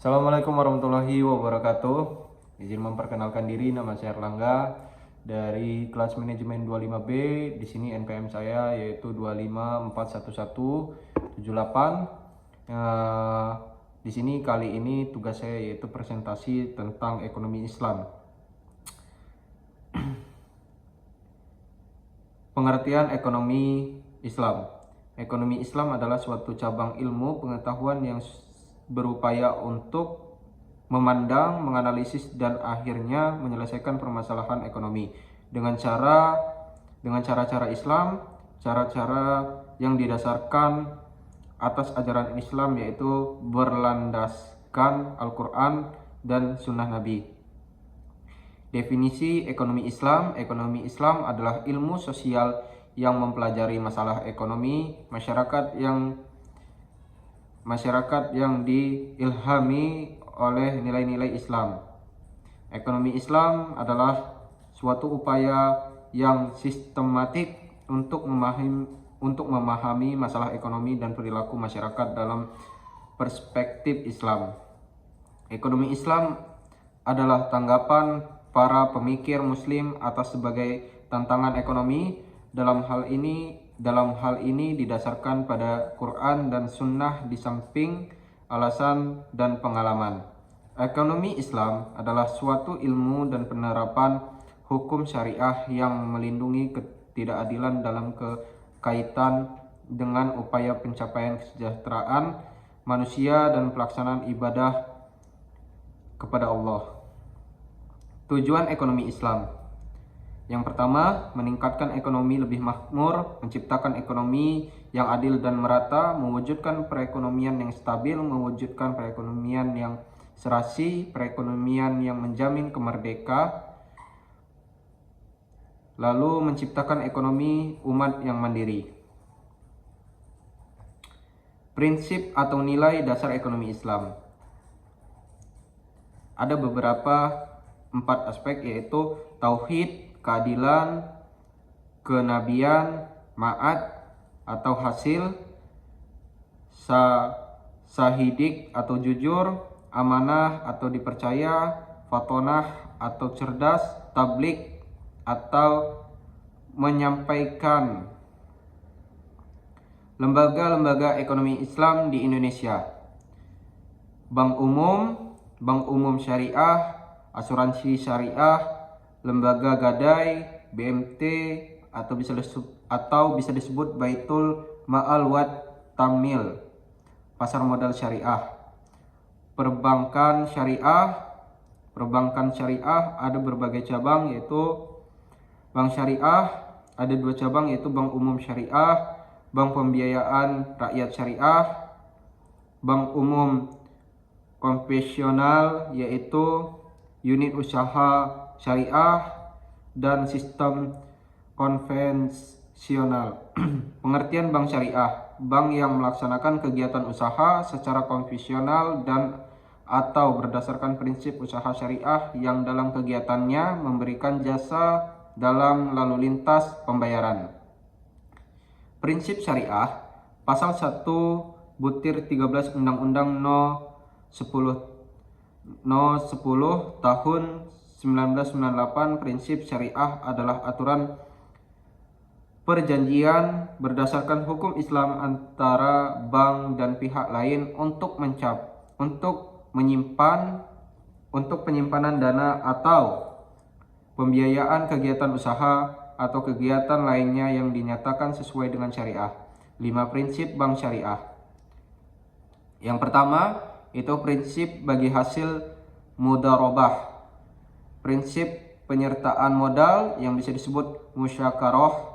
Assalamualaikum warahmatullahi wabarakatuh. Izin memperkenalkan diri, nama saya Erlangga dari kelas manajemen 25B. Di sini NPM saya yaitu 2541178. Di sini kali ini tugas saya yaitu presentasi tentang ekonomi Islam. Pengertian ekonomi Islam. Ekonomi Islam adalah suatu cabang ilmu pengetahuan yang berupaya untuk memandang, menganalisis, dan akhirnya menyelesaikan permasalahan ekonomi dengan cara-cara Islam, cara-cara yang didasarkan atas ajaran Islam, yaitu berlandaskan Al-Quran dan Sunnah Nabi. Definisi ekonomi Islam. Ekonomi Islam adalah ilmu sosial yang mempelajari masalah ekonomi masyarakat yang diilhami oleh nilai-nilai Islam. Ekonomi Islam adalah suatu upaya yang sistematik untuk memahami masalah ekonomi dan perilaku masyarakat dalam perspektif Islam. Ekonomi Islam adalah tanggapan para pemikir Muslim atas sebagai tantangan ekonomi. Dalam hal ini didasarkan pada Quran dan Sunnah di samping alasan dan pengalaman. Ekonomi Islam adalah suatu ilmu dan penerapan hukum syariah yang melindungi ketidakadilan dalam kaitan dengan upaya pencapaian kesejahteraan manusia dan pelaksanaan ibadah kepada Allah. Tujuan ekonomi Islam. Yang pertama, meningkatkan ekonomi lebih makmur, menciptakan ekonomi yang adil dan merata, mewujudkan perekonomian yang stabil, mewujudkan perekonomian yang serasi, perekonomian yang menjamin kemerdekaan, lalu menciptakan ekonomi umat yang mandiri. Prinsip atau nilai dasar ekonomi Islam. Ada beberapa 4 aspek, yaitu tauhid, keadilan, kenabian, ma'ad atau hasil, sahidik atau jujur, amanah atau dipercaya, fatonah atau cerdas, tablik atau menyampaikan. Lembaga-lembaga ekonomi Islam di Indonesia. Bank umum syariah, asuransi syariah, lembaga gadai, BMT atau bisa disebut Baitul Ma'al Wad Tamil, pasar modal syariah. Perbankan syariah ada berbagai cabang, yaitu bank syariah ada 2 cabang, yaitu bank umum syariah, bank pembiayaan rakyat syariah, bank umum konvensional yaitu unit usaha syariah, dan sistem konvensional. Pengertian bank syariah: bank yang melaksanakan kegiatan usaha secara konvensional dan atau berdasarkan prinsip usaha syariah yang dalam kegiatannya memberikan jasa dalam lalu lintas pembayaran. Prinsip syariah, pasal 1/13 Undang-Undang No. 10 tahun 1998. Prinsip syariah adalah aturan perjanjian berdasarkan hukum Islam antara bank dan pihak lain untuk penyimpanan dana atau pembiayaan kegiatan usaha atau kegiatan lainnya yang dinyatakan sesuai dengan syariah. 5 prinsip bank syariah. Yang pertama, itu prinsip bagi hasil mudharabah. Prinsip penyertaan modal yang bisa disebut musyakarah.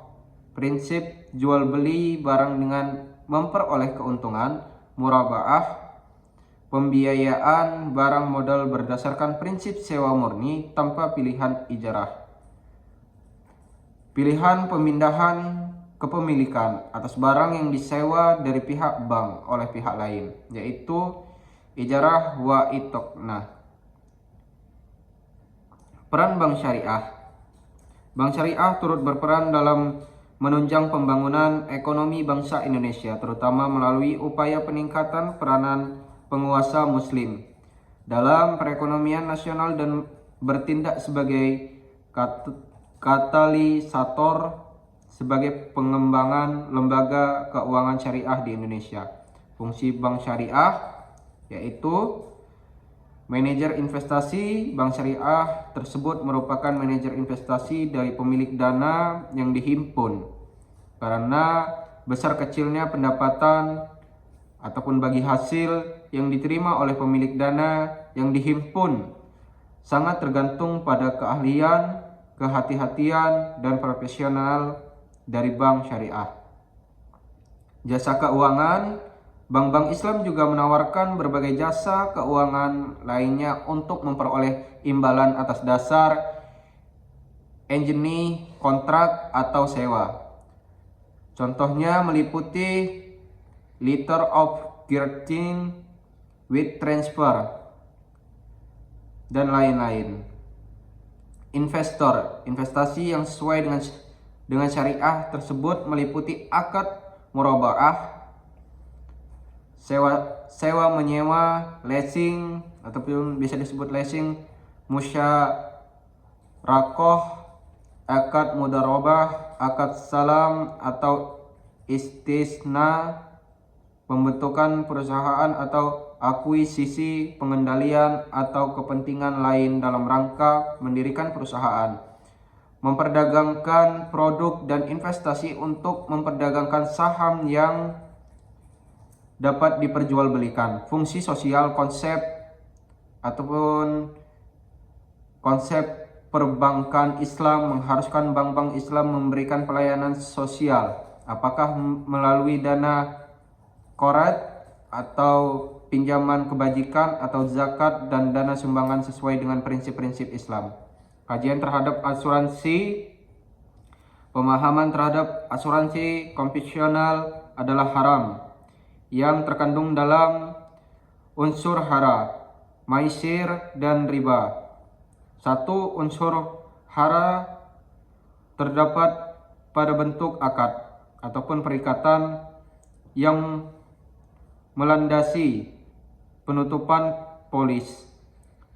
Prinsip jual beli barang dengan memperoleh keuntungan, murabaah. Pembiayaan barang modal berdasarkan prinsip sewa murni tanpa pilihan ijarah. Pilihan pemindahan kepemilikan atas barang yang disewa dari pihak bank oleh pihak lain, yaitu ijarah wa itoknah. Peran bank syariah. Bank syariah turut berperan dalam menunjang pembangunan ekonomi bangsa Indonesia, terutama melalui upaya peningkatan peranan penguasa muslim dalam perekonomian nasional dan bertindak sebagai katalisator sebagai pengembangan lembaga keuangan syariah di Indonesia. Fungsi bank syariah yaitu manajer investasi. Bank syariah tersebut merupakan manajer investasi dari pemilik dana yang dihimpun. Karena besar kecilnya pendapatan ataupun bagi hasil yang diterima oleh pemilik dana yang dihimpun sangat tergantung pada keahlian, kehati-hatian, dan profesional dari bank syariah. Jasa keuangan. Bank-bank Islam juga menawarkan berbagai jasa keuangan lainnya untuk memperoleh imbalan atas dasar engine, kontrak, atau sewa. Contohnya meliputi letter of credit, with transfer, dan lain-lain. Investor. Investasi yang sesuai dengan syariah tersebut meliputi akad murabaah, sewa menyewa, leasing ataupun bisa disebut leasing, musyarakoh, akad mudarobah, akad salam atau istisna, pembentukan perusahaan atau akuisisi, pengendalian atau kepentingan lain dalam rangka mendirikan perusahaan, memperdagangkan produk dan investasi untuk memperdagangkan saham yang dapat diperjualbelikan. Fungsi sosial. Konsep perbankan Islam mengharuskan bank-bank Islam memberikan pelayanan sosial, apakah melalui dana korat atau pinjaman kebajikan atau zakat dan dana sumbangan sesuai dengan prinsip-prinsip Islam. Kajian terhadap asuransi. Pemahaman terhadap asuransi konvensional adalah haram yang terkandung dalam unsur hara, maisir, dan riba. 1. Unsur hara terdapat pada bentuk akad ataupun perikatan yang melandasi penutupan polis.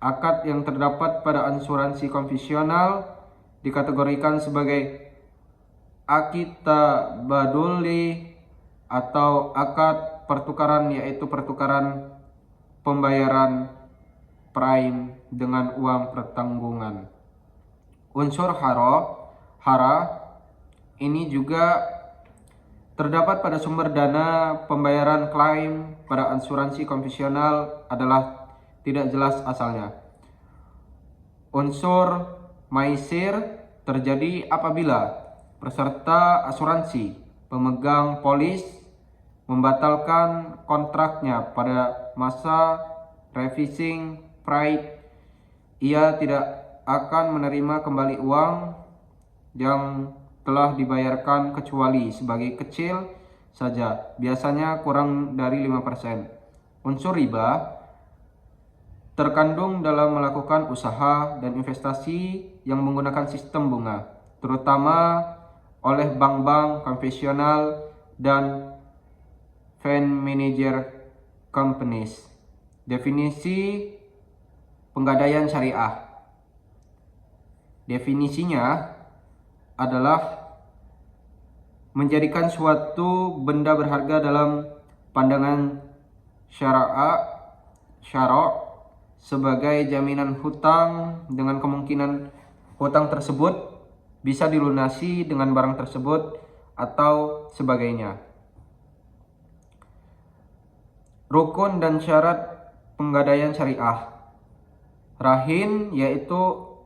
Akad yang terdapat pada asuransi konvensional dikategorikan sebagai akita baduli atau akad pertukaran, yaitu pertukaran pembayaran prime dengan uang pertanggungan. Unsur hara ini juga terdapat pada sumber dana. Pembayaran klaim pada asuransi konvensional adalah tidak jelas asalnya. Unsur maisir terjadi apabila peserta asuransi, pemegang polis, membatalkan kontraknya pada masa revising period. Ia tidak akan menerima kembali uang yang telah dibayarkan kecuali sebagai kecil saja, biasanya kurang dari 5%. Unsur riba terkandung dalam melakukan usaha dan investasi yang menggunakan sistem bunga, terutama oleh bank-bank konvensional dan fund manager companies. Definisi penggadaian syariah. Definisinya adalah menjadikan suatu benda berharga dalam pandangan syara' sebagai jaminan hutang dengan kemungkinan hutang tersebut bisa dilunasi dengan barang tersebut atau sebagainya. Rukun dan syarat penggadaian syariah. Rahin yaitu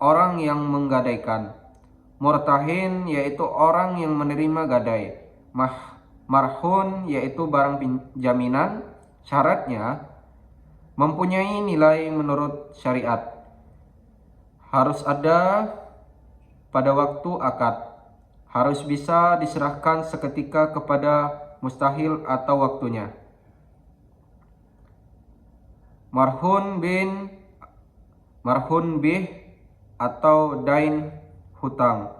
orang yang menggadaikan. Murtahin yaitu orang yang menerima gadai. Marhun yaitu barang jaminan. Syaratnya mempunyai nilai menurut syariat. Harus ada pada waktu akad. Harus bisa diserahkan seketika kepada mustahil atau waktunya. Marhun bih atau dain, hutang.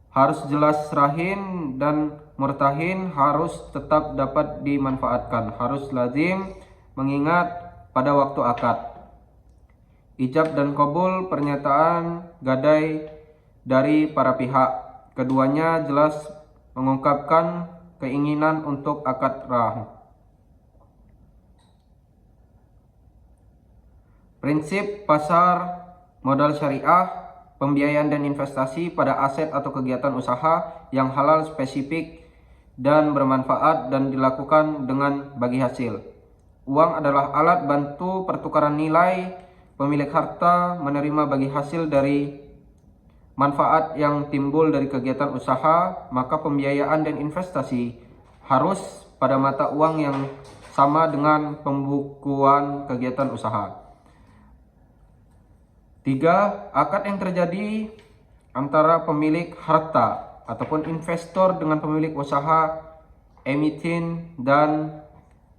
Harus jelas. Rahin dan murtahin harus tetap dapat dimanfaatkan. Harus lazim mengingat pada waktu akad. Ijab dan qabul pernyataan gadai dari para pihak. Keduanya jelas mengungkapkan keinginan untuk akad rahim. Prinsip pasar modal syariah, pembiayaan dan investasi pada aset atau kegiatan usaha yang halal, spesifik, dan bermanfaat dan dilakukan dengan bagi hasil. Uang adalah alat bantu pertukaran nilai. Pemilik harta menerima bagi hasil dari manfaat yang timbul dari kegiatan usaha, maka pembiayaan dan investasi harus pada mata uang yang sama dengan pembukuan kegiatan usaha. 3. Akad yang terjadi antara pemilik harta ataupun investor dengan pemilik usaha, emiten, dan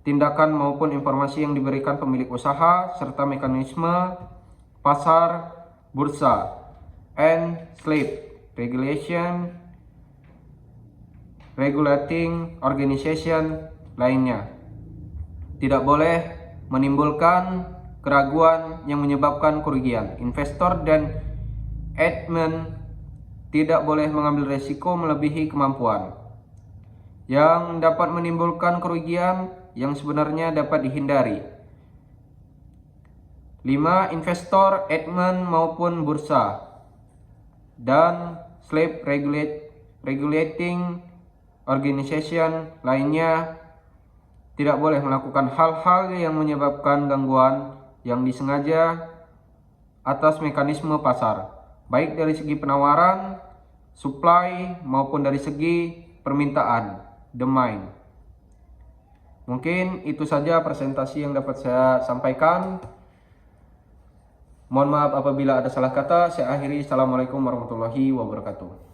tindakan maupun informasi yang diberikan pemilik usaha, serta mekanisme pasar bursa and slip regulation regulating organization lainnya tidak boleh menimbulkan keraguan yang menyebabkan kerugian. Investor dan admin tidak boleh mengambil resiko melebihi kemampuan yang dapat menimbulkan kerugian yang sebenarnya dapat dihindari. 5. Investor, admin maupun bursa dan slip regulating organization lainnya tidak boleh melakukan hal-hal yang menyebabkan gangguan yang disengaja atas mekanisme pasar, baik dari segi penawaran, supply, maupun dari segi permintaan, demand. Mungkin itu saja presentasi yang dapat saya sampaikan. Mohon maaf apabila ada salah kata. Saya akhiri. Assalamualaikum warahmatullahi wabarakatuh.